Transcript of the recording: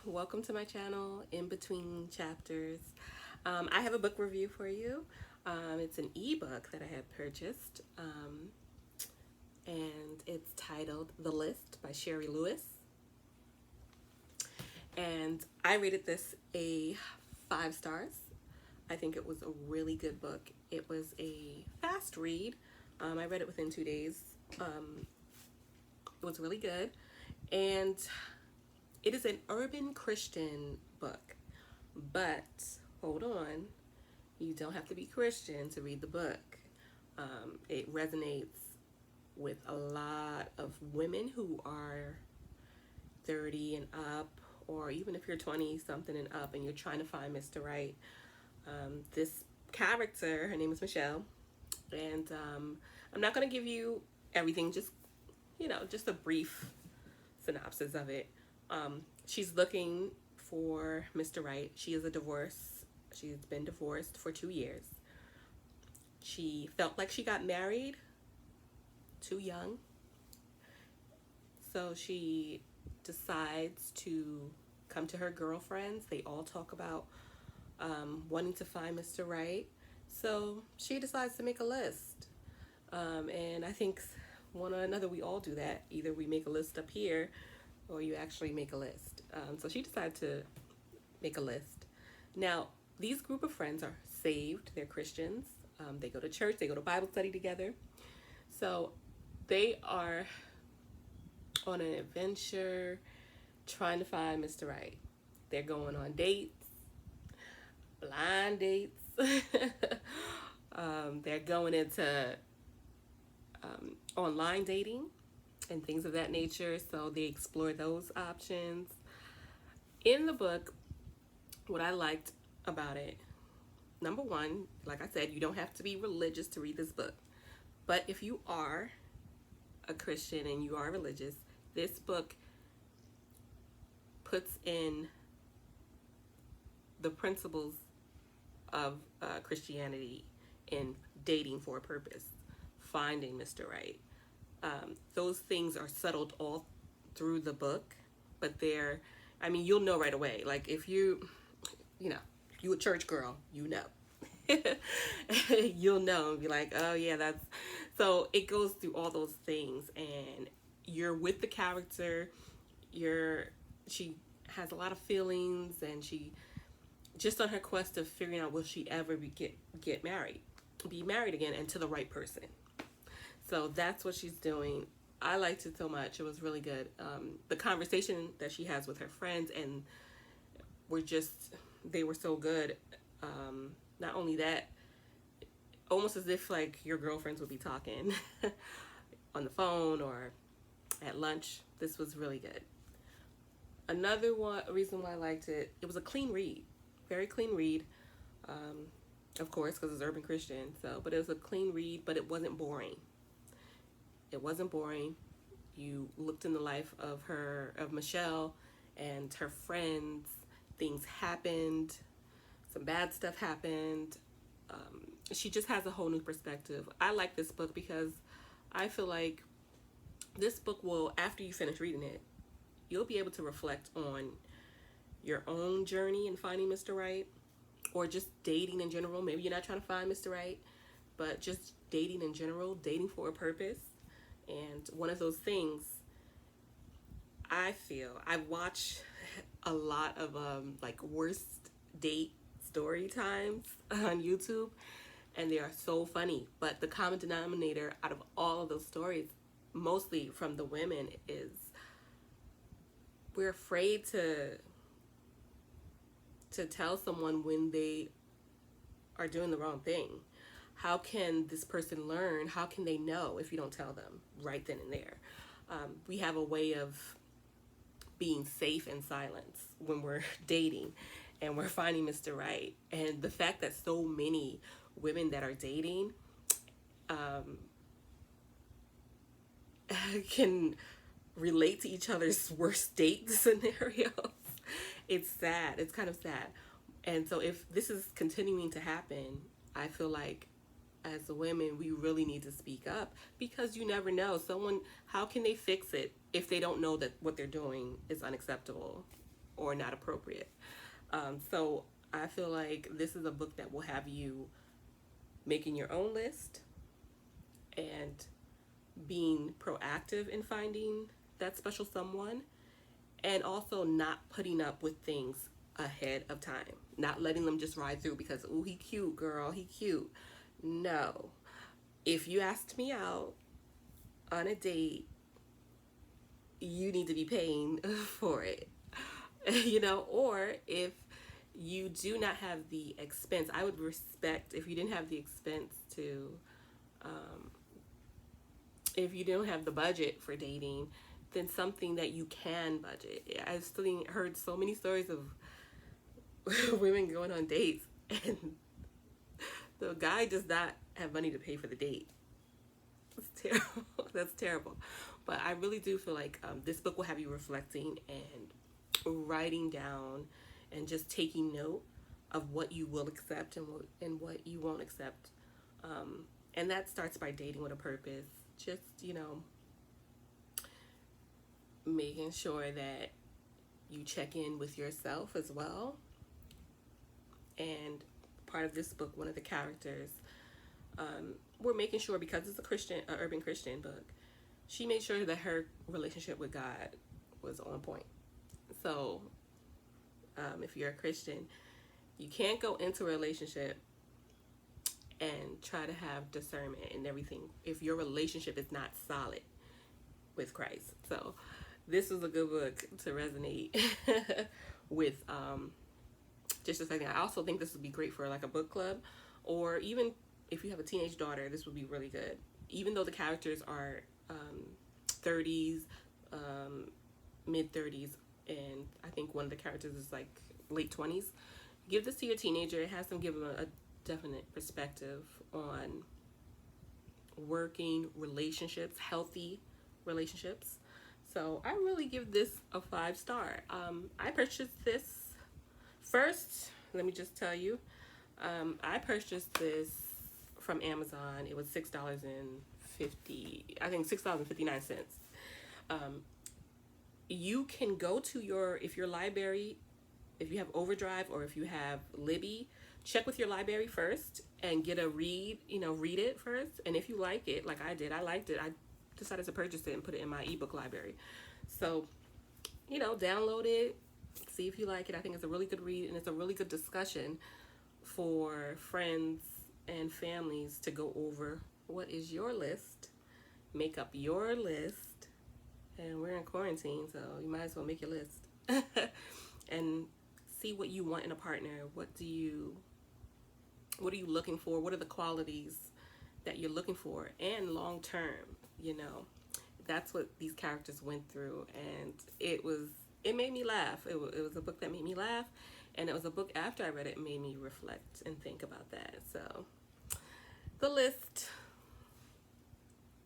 welcome to my channel, In Between Chapters. I have a book review for you. It's an ebook that I have purchased, and it's titled The List by Sherri Lewis. And I rated this a 5 stars. I think it was a really good book. It was a fast read. I read it within 2 days. It was really good. And it is an urban Christian book. But hold on, you don't have to be Christian to read the book. It resonates with a lot of women who are 30 and up, or even if you're 20 something and up and you're trying to find Mr. Right. This character, her name is Michelle, and I'm not going to give you everything, just a brief synopsis of it. She's looking for Mr. Right. She is a divorce. She's been divorced for 2 years. She felt like she got married too young. So she decides to come to her girlfriends. They all talk about wanting to find Mr. Right. So she decides to make a list. And I think one or another, we all do that. Either we make a list up here or you actually make a list. So she decided to make a list. Now, these group of friends are saved. They're Christians. They go to church. They go to Bible study together. So they are on an adventure trying to find Mr. Right. They're going on dates, blind dates. They're going into online dating and things of that nature. So they explore those options. In the book, what I liked about it, number one, like I said, you don't have to be religious to read this book. But if you are a Christian and you are religious, this book puts in the principles of Christianity in dating for a purpose, finding Mr. Right. Those things are settled all through the book, but you'll know right away. Like if you a church girl, you'll know and be like, oh yeah, that's, so it goes through all those things and you're with the character. She has a lot of feelings and she just on her quest of figuring out will she ever be married again and to the right person. So that's what she's doing. I liked it so much. It was really good. The conversation that she has with her friends and they were so good. Not only that, almost as if like your girlfriends would be talking on the phone or at lunch. This was really good. Another reason why I liked it, it was a clean read, very clean read. Of course, because it's urban Christian. But it was a clean read, but it wasn't boring. It wasn't boring. You looked in the life of Michelle and her friends. Things happened. Some bad stuff happened. She just has a whole new perspective. I like this book because I feel like this book will, after you finish reading it, you'll be able to reflect on your own journey in finding Mr. Right, or just dating in general. Maybe you're not trying to find Mr. Right, but just dating in general, dating for a purpose. And one of those things, I watch a lot of like worst date story times on YouTube, and they are so funny. But the common denominator out of all of those stories, mostly from the women, is we're afraid to tell someone when they are doing the wrong thing. How can this person learn? How can they know if you don't tell them right then and there? We have a way of being safe in silence when we're dating and we're finding Mr. Right. And the fact that so many women that are dating can relate to each other's worst date scenarios, it's sad. It's kind of sad. And so if this is continuing to happen, I feel like as women, we really need to speak up, because you never know. How can they fix it if they don't know that what they're doing is unacceptable? or not appropriate. So I feel like this is a book that will have you making your own list and being proactive in finding that special someone, and also not putting up with things ahead of time, not letting them just ride through because, oh, he cute, girl, he cute. No, if you asked me out on a date, you need to be paying for it. Or if you do not have the expense, I would respect if you didn't have the expense to, if you don't have the budget for dating, then something that you can budget. I've still heard so many stories of women going on dates and the guy does not have money to pay for the date. That's terrible. That's terrible. But I really do feel like this book will have you reflecting and writing down and just taking note of what you will accept and what you won't accept. And that starts by dating with a purpose. Just, making sure that you check in with yourself as well. And part of this book, one of the characters, we're making sure, because it's a urban Christian book, she made sure that her relationship with God was on point. So if you're a Christian, you can't go into a relationship and try to have discernment and everything if your relationship is not solid with Christ. So this was a good book to resonate with just a second. I also think this would be great for like a book club, or even if you have a teenage daughter, this would be really good. Even though the characters are 30s, mid 30s, and I think one of the characters is like late 20s, give this to your teenager. It has them give them a definite perspective on working relationships, healthy relationships. So I really give this a 5-star. I purchased this first. Let me just tell you, I purchased this from Amazon. It was $6.59. You can go to if your library, if you have Overdrive or if you have Libby, check with your library first and get a read it first. And if you like it, like I did, I liked it, I decided to purchase it and put it in my ebook library. So, download it, see if you like it. I think it's a really good read, and it's a really good discussion for friends and families to go over what is your list, make up your list, and we're in quarantine, so you might as well make your list and see what you want in a partner. What are you looking for? What are the qualities that you're looking for? And long term, that's what these characters went through, and it made me laugh. It was a book that made me laugh, and it was a book after I read it made me reflect and think about that. So the list